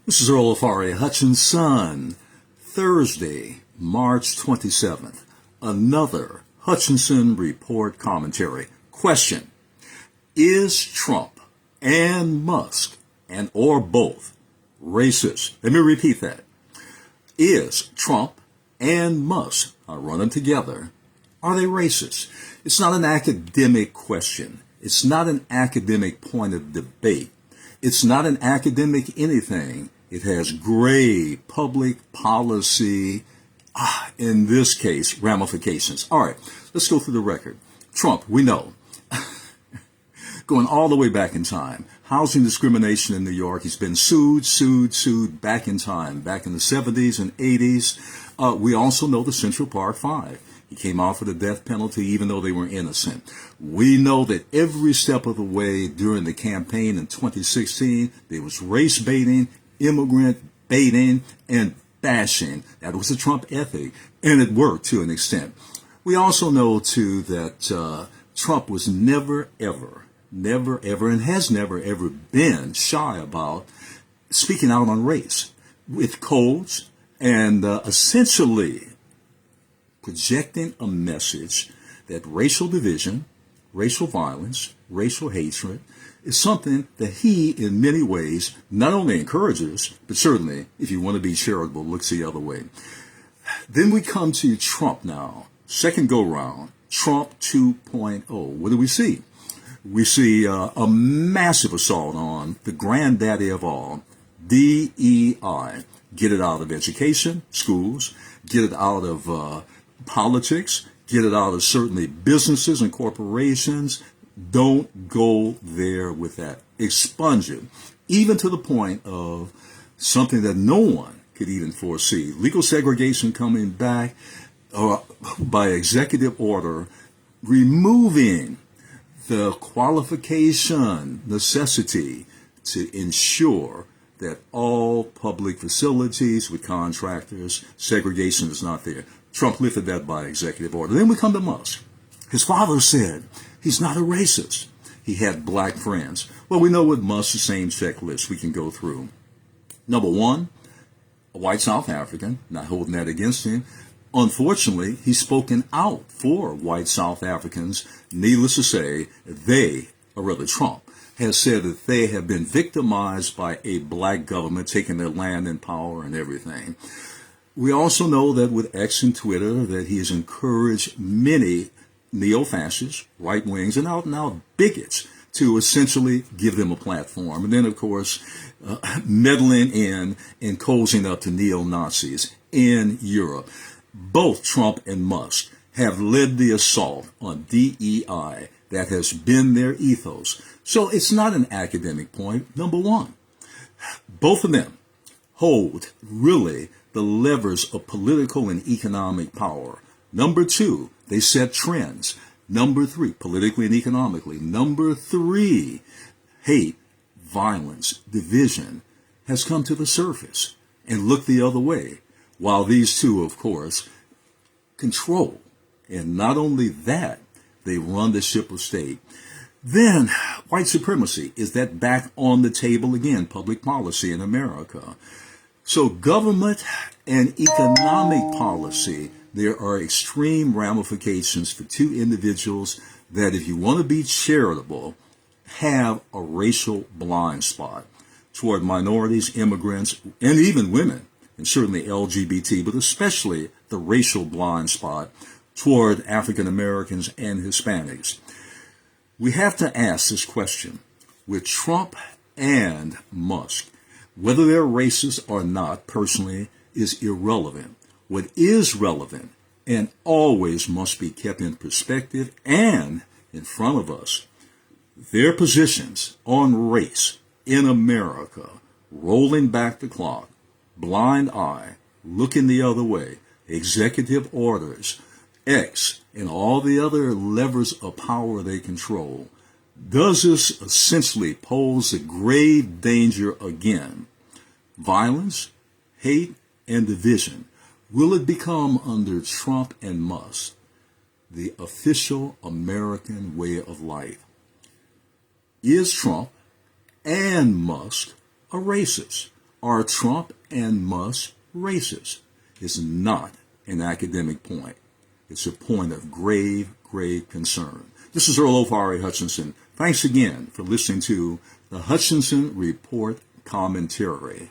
This is Earl of Hutchinson, Thursday, March 27th. Another Hutchinson Report commentary. Question: is Trump and Musk and or both racist? Let me repeat that. Is Trump and Musk, I run them together, are they racist? It's not an academic question. It's not an academic point of debate. It's not an academic anything. It has grave public policy, in this case, ramifications. All right, let's go through the record. Trump, we know, going all the way back in time. Housing discrimination in New York. He's been sued back in time, back in the 70s and 80s. We also know the Central Park Five. He came out for the death penalty even though they were innocent. We know that every step of the way during the campaign in 2016, there was race baiting, immigrant baiting, and bashing. That was the Trump ethic, and it worked to an extent. We also know, too, that Trump was never, ever, and has never, ever been shy about speaking out on race with codes and essentially projecting a message that racial division, racial violence, racial hatred is something that he, in many ways, not only encourages, but certainly, if you want to be charitable, looks the other way. Then we come to Trump now. Second go-round, Trump 2.0. What do we see? We see a massive assault on the granddaddy of all, DEI. Get it out of education, schools, get it out of politics, get it out of certainly businesses and corporations. Don't go there with that. Expunge it, even to the point of something that no one could even foresee. Legal segregation coming back by executive order, removing the qualification necessity to ensure that all public facilities with contractors, segregation is not there. Trump lifted that by executive order. Then we come to Musk. His father said he's not a racist. He had black friends. Well, we know with Musk, the same checklist we can go through. Number one, a white South African, not holding that against him. Unfortunately, he's spoken out for white South Africans. Needless to say, Trump has said that they have been victimized by a black government, taking their land and power and everything. We also know that with X and Twitter that he has encouraged many neo-fascists, right-wings, and out-and-out bigots to essentially give them a platform. And then, of course, meddling in and cozying up to neo-Nazis in Europe. Both Trump and Musk have led the assault on DEI. That has been their ethos. So it's not an academic point. Number one, both of them hold really the levers of political and economic power. Number two, they set trends. Number three, politically and economically. Number three, hate, violence, division has come to the surface and looked the other way. While these two, of course, control. And not only that, they run the ship of state. Then, white supremacy, is that back on the table again? Public policy in America. So government and economic policy, there are extreme ramifications for two individuals that, if you want to be charitable, have a racial blind spot toward minorities, immigrants, and even women, and certainly LGBT, but especially the racial blind spot toward African Americans and Hispanics. We have to ask this question with Trump and Musk. Whether they're racist or not, personally, is irrelevant. What is relevant and always must be kept in perspective and in front of us, their positions on race in America, rolling back the clock, blind eye, looking the other way, executive orders, X, and all the other levers of power they control. Does this essentially pose a grave danger again? Violence, hate, and division. Will it become, under Trump and Musk, the official American way of life? Is Trump and Musk a racist? Are Trump and Musk racist? It's not an academic point. It's a point of grave, grave concern. This is Earl Ofari Hutchinson. Thanks again for listening to the Hutchinson Report Commentary.